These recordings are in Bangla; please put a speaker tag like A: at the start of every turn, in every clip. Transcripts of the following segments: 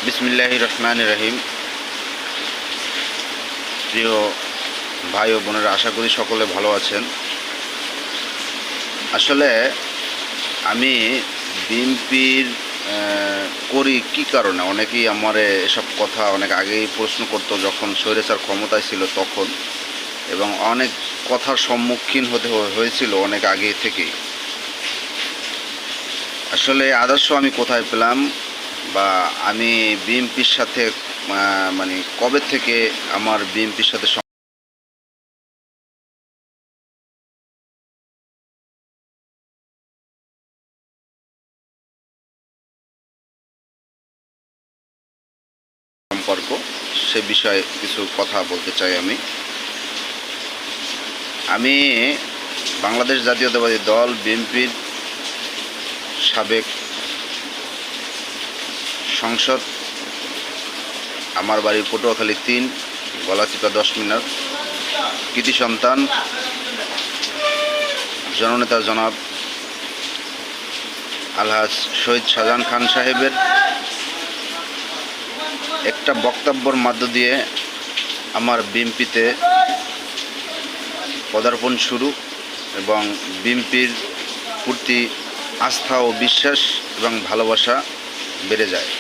A: বিসমিল্লাহির রহমানির রহিম। প্রিয় ভাই ও বোনেরা, আশা করি সকলে ভালো আছেন। আসলে আমি বিএনপির করি কি কারণে, অনেকেই আমারে এসব কথা অনেক আগেই প্রশ্ন করতো যখন স্বৈরাচার ক্ষমতায় ছিল তখন, এবং অনেক কথার সম্মুখীন হতে হয়েছিল অনেক আগে থেকেই। আসলে আদর্শ আমি কোথায় পেলাম, বা আমি বিএনপির সাথে মানে কবে থেকে আমার বিএনপির সাথে সম্পর্ক, সে বিষয়ে কিছু কথা বলতে চাই। আমি বাংলাদেশ জাতীয়তাবাদী দল বিএনপির সাবেক সংসদ, আমার বাড়ি পটুয়াখালী ৩, গলাচিপা 10 মিনার, কৃতি সন্তান জননেতা জনাব আলহাজ শহীদ শাহজাহান খান সাহেবের একটা বক্তব্যের মধ্য দিয়ে আমার বিএনপিতে পদার্পণ শুরু, এবং বিএনপির প্রতি আস্থা ও বিশ্বাস এবং ভালোবাসা বেড়ে যায়।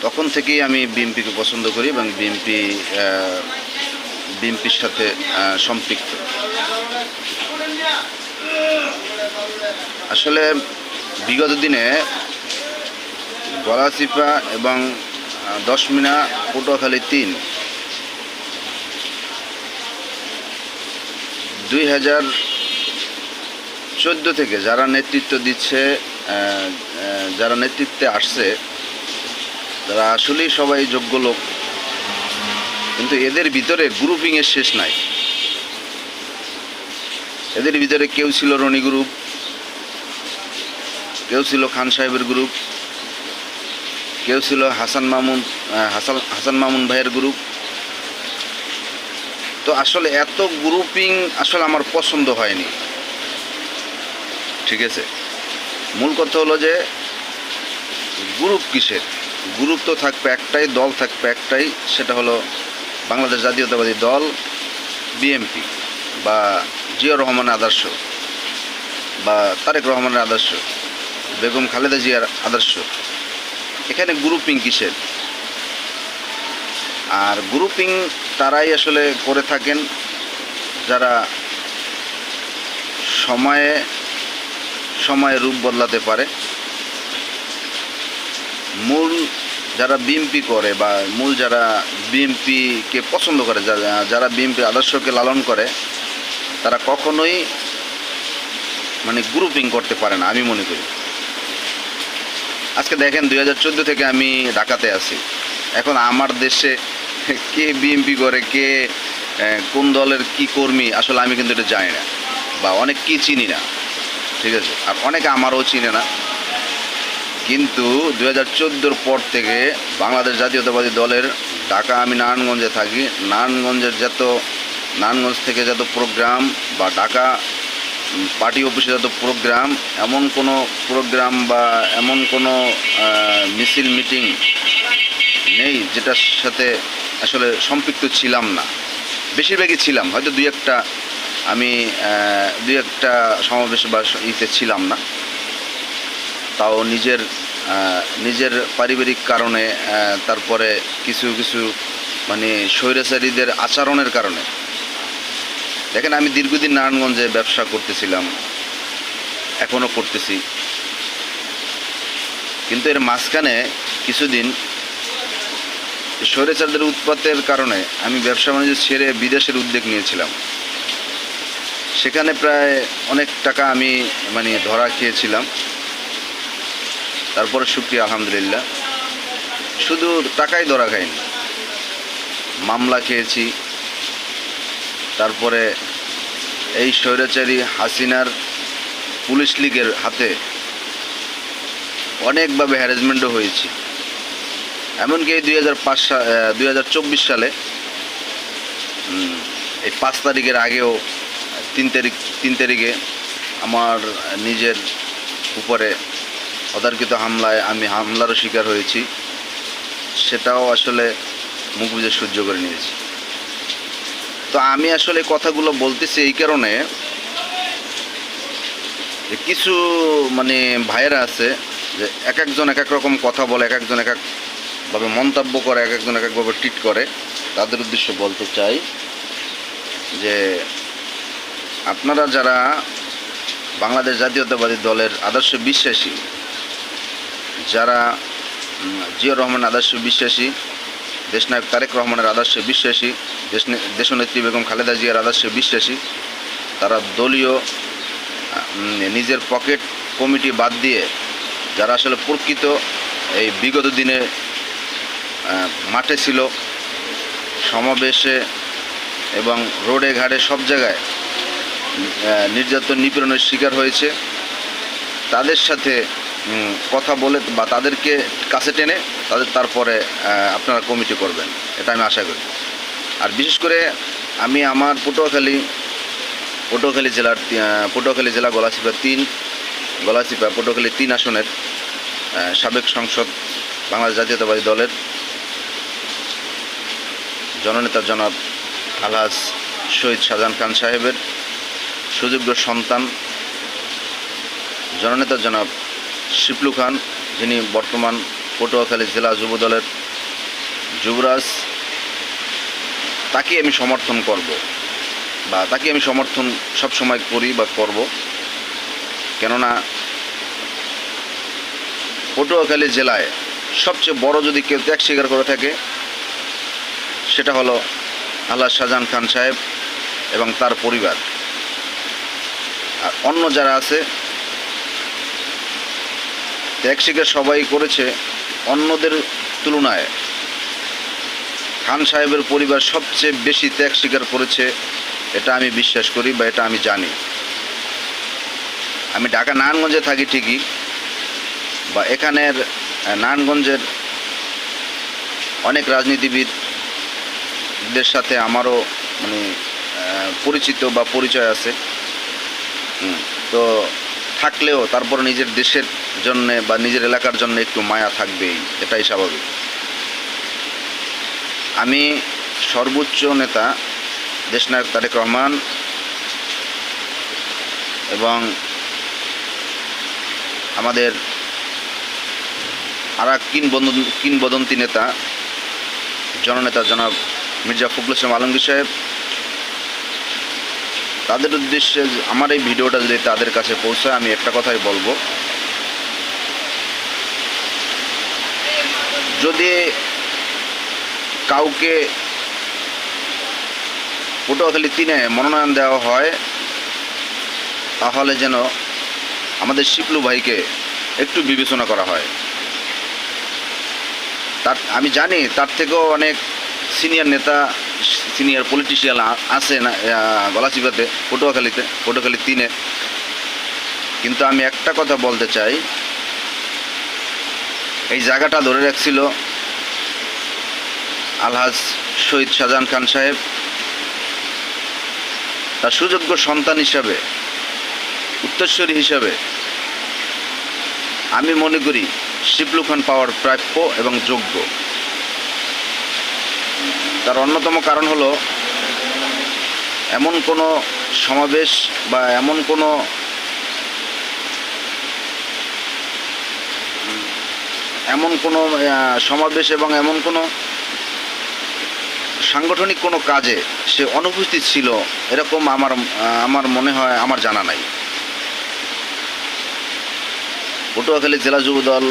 A: তখন থেকেই আমি বিএনপিকে পছন্দ করি এবং বিএনপির সাথে সম্পৃক্ত। আসলে বিগত দিনে গলাচিপা এবং 10 মিনা, পটুয়াখালী ৩, 2014 থেকে যারা নেতৃত্ব দিচ্ছে, যারা নেতৃত্বে আসছে, তারা আসলেই সবাই যোগ্য লোক, কিন্তু এদের ভিতরে গ্রুপিংয়ের শেষ নাই। এদের ভিতরে কেউ ছিল রনি গ্রুপ, কেউ ছিল খান সাহেবের গ্রুপ, কেউ ছিল হাসান মামুন ভাইয়ের গ্রুপ। তো আসলে এত গ্রুপিং আসলে আমার পছন্দ হয়নি। ঠিক আছে, মূল কথা হলো যে গ্রুপ কিসের? গ্রুপ তো থাকবে একটাই, দল থাকবে একটাই, সেটা হলো বাংলাদেশ জাতীয়তাবাদী দল বিএনপি, বা জিয়াউর রহমানের আদর্শ, বা তারেক রহমানের আদর্শ, বেগম খালেদা জিয়ার আদর্শ। এখানে গ্রুপিং কিসের? আর গ্রুপিং তারাই আসলে করে থাকেন যারা সময়ে সময়ে রূপ বদলাতে পারে। মূল যারা বিএনপি করে, বা মূল যারা বিএনপিকে পছন্দ করে, যারা বিএনপির আদর্শকে লালন করে, তারা কখনোই মানে গ্রুপিং করতে পারে না, আমি মনে করি। আজকে দেখেন 2014 থেকে আমি ঢাকাতে আছি। এখন আমার দেশে কে বিএনপি করে, কে কোন দলের কি কর্মী, আসলে আমি কিন্তু এটা জানি না, বা অনেক কি চিনি না। ঠিক আছে, আর অনেকে আমারও চিনে না। কিন্তু 2014 পর থেকে বাংলাদেশ জাতীয়তাবাদী দলের ঢাকা, আমি নারায়ণগঞ্জে থাকি, নারায়ণগঞ্জ থেকে যত প্রোগ্রাম, বা ঢাকা পার্টি অফিসে যত প্রোগ্রাম, এমন কোনো প্রোগ্রাম বা এমন কোনো মিছিল মিটিং নেই যেটার সাথে আসলে সম্পৃক্ত ছিলাম না। বেশিরভাগই ছিলাম, হয়তো দুই একটা সমাবেশ বা ইতে ছিলাম না, তাও নিজের পারিবারিক কারণে, তারপরে কিছু মানে স্বৈরাচারীদের আচরণের কারণে। দেখেন, আমি দীর্ঘদিন নারায়ণগঞ্জে ব্যবসা করতেছিলাম, এখনও করতেছি, কিন্তু এর মাঝখানে কিছুদিন স্বৈরাচারদের উৎপাতের কারণে আমি ব্যবসা বাণিজ্য ছেড়ে বিদেশের উদ্যোগ নিয়েছিলাম। সেখানে প্রায় অনেক টাকা আমি মানে ধরা খেয়েছিলাম। তারপরে শুকরিয়া, আলহামদুলিল্লাহ, শুধু টাকাই ধরা খাইনি, মামলা খেয়েছি। তারপরে এই স্বৈরাচারী হাসিনার পুলিশ লীগের হাতে অনেকভাবে হ্যারাসমেন্টও হয়েছি। এমনকি এই 2024 সালে এই 5 তারিখের আগেও 3 তারিখে আমার নিজের উপরে অতর্কিত হামলায় আমি হামলারও শিকার হয়েছি, সেটাও আসলে মুখ বুজে সহ্য করে নিয়েছি। তো আমি আসলে কথাগুলো বলতেছি এই কারণে, কিছু মানে ভাইয়েরা আছে যে এক একজন এক এক রকম কথা বলে, এক একজন এক একভাবে মন্তব্য করে, এক একজন এক একভাবে ট্রিট করে। তাদের উদ্দেশ্যে বলতে চাই যে আপনারা যারা বাংলাদেশ জাতীয়তাবাদী দলের আদর্শে বিশ্বাসী, যারা জিয়াউর রহমান আদর্শে বিশ্বাসী, দেশনায়ক তারেক রহমানের আদর্শে বিশ্বাসী, দেশনেত্রী বেগম খালেদা জিয়ার আদর্শে বিশ্বাসী, তারা দলীয় নিজের পকেট কমিটি বাদ দিয়ে যারা আসলে প্রকৃত এই বিগত দিনে মাঠে ছিল, সমাবেশে এবং রোডে ঘাটে সব জায়গায় নির্যাতন নিপীড়নের শিকার হয়েছে, তাদের সাথে কথা বলে বা তাদেরকে কাছে টেনে তারপরে আপনারা কমিটি করবেন, এটা আমি আশা করি। আর বিশেষ করে আমি আমার পটুয়াখালী জেলা গলাচিপা পটুয়াখালী 3 আসনের সাবেক সংসদ বাংলাদেশ জাতীয়তাবাদী দলের জননেতা জনাব আলহাজ শহীদ শাহজাহান খান সাহেবের সুযোগ্য সন্তান জননেতা জনাব শিপলু খান, যিনি বর্তমান পটুয়াখালী জেলা যুব দলের যুবরাজ, তাকে আমি সমর্থন করব বা তাকে আমি সমর্থন সবসময় করি বা করব। কেননা পটুয়াখালী জেলায় সবচেয়ে বড় যদি কেউ ত্যাগ স্বীকার করে থাকে, সেটা হলো আলহাজ শাহজাহান খান সাহেব এবং তার পরিবার। আর অন্য যারা আছে ত্যাগ স্বীকার সবাই করেছে, অন্যদের তুলনায় খান সাহেবের পরিবার সবচেয়ে বেশি ত্যাগ স্বীকার করেছে, এটা আমি বিশ্বাস করি বা এটা আমি জানি। আমি ঢাকা নারায়ণগঞ্জে থাকি ঠিকই, বা এখানের নারায়ণগঞ্জের অনেক রাজনীতিবিদদের সাথে আমারও মানে পরিচিত বা পরিচয় আছে। তো থাকলেও তারপর নিজের দেশের জন্যে বা নিজের এলাকার জন্য একটু মায়া থাকবেই, এটাই স্বাভাবিক। আমি সর্বোচ্চ নেতা দেশনায়ক তারেক রহমান এবং আমাদের আর এক কিংবদন্তি নেতা জননেতা জনাব মির্জা ফখরুল ইসলাম আলমগীর সাহেব, তাদের উদ্দেশ্যে আমার এই ভিডিওটা যদি তাদের কাছে পৌঁছায়, আমি একটা কথাই বলবো, যদি কাউকে পটুয়াখালী 3-এ মনোনয়ন দেওয়া হয়, তাহলে যেন আমাদের শিপলু ভাইকে একটু বিবেচনা করা হয়। আমি জানি তার থেকেও অনেক সিনিয়র পলিটিশিয়ান আছে না গলাচিপাতে, পটুয়াখালী 3-এ। কিন্তু আমি একটা কথা বলতে চাই, এই জায়গাটা ধরে রাখছিল আলহাজ শহীদ শাহজাহান খান সাহেব। তার সুযোগ্য সন্তান হিসাবে, উত্তরসূরি হিসাবে আমি মনে করি শিপলু খান পাওয়ার প্রাপ্য এবং যোগ্য। তার অন্যতম কারণ হলো এমন কোনো সমাবেশ বা এমন কোনো সমাবেশ এবং এমন কোনো সাংগঠনিক কোনো কাজে সে অনুপস্থিত ছিল, এরকম আমার মনে হয়, আমার জানা নাই। পটুয়াখালী জেলা যুব দল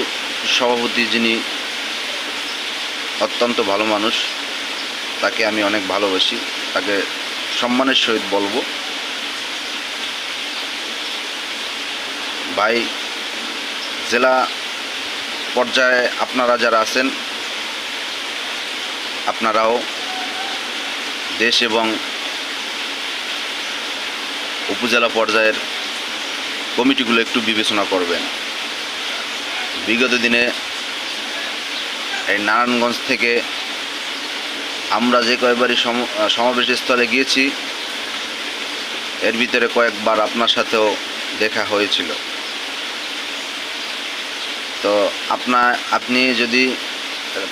A: সভাপতি, যিনি অত্যন্ত ভালো মানুষ, তাকে আমি অনেক ভালোবাসি, তাকে সম্মানের সহিত বলবো, ভাই, জেলা পর্যায়ে আপনারা যারা আছেন, আপনারাও দেশ এবং উপজেলা পর্যায়ের কমিটিগুলো একটু বিবেচনা করবেন। বিগত দিনে এই নারায়ণগঞ্জ থেকে আমরা যে কয়েকবারই সমাবেশ স্থলে গিয়েছি, এর ভিতরে কয়েকবার আপনার সাথেও দেখা হয়েছিল। তো আপনি যদি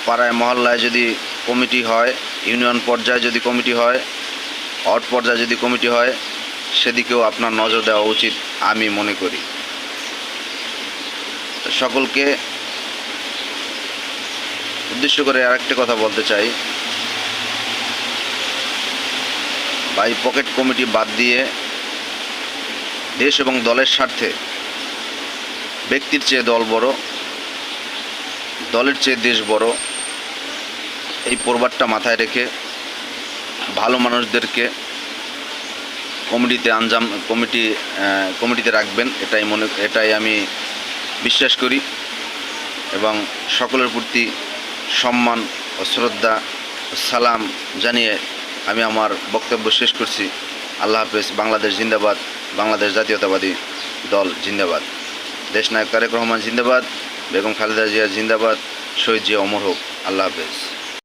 A: পাড়ায় মহল্লায় যদি কমিটি হয়, ইউনিয়ন পর্যায়ে যদি কমিটি হয়, ওয়ার্ড পর্যায়ে যদি কমিটি হয়, সেদিকেও আপনার নজর দেওয়া উচিত আমি মনে করি। সকলকে উদ্দেশ্য করে আরেকটা কথা বলতে চাই, ভাই পকেট কমিটি বাদ দিয়ে দেশ এবং দলের স্বার্থে ব্যক্তির চেয়ে দল বড়, দলের চেয়ে দেশ বড়, এই প্রবাদটা মাথায় রেখে ভালো মানুষদেরকে কমিটিতে রাখবেন, এটাই আমি বিশ্বাস করি। এবং সকলের প্রতি সম্মান ও শ্রদ্ধা ও সালাম জানিয়ে আমি আমার বক্তব্য শেষ করছি। আল্লাহ হাফেজ। বাংলাদেশ জিন্দাবাদ, বাংলাদেশ জাতীয়তাবাদী দল জিন্দাবাদ, দেশনায়ক তারেক রহমান জিন্দাবাদ, বেগম খালেদা জিয়া জিন্দাবাদ, শহীদ জিয়া অমর হোক। আল্লাহ হাফেজ।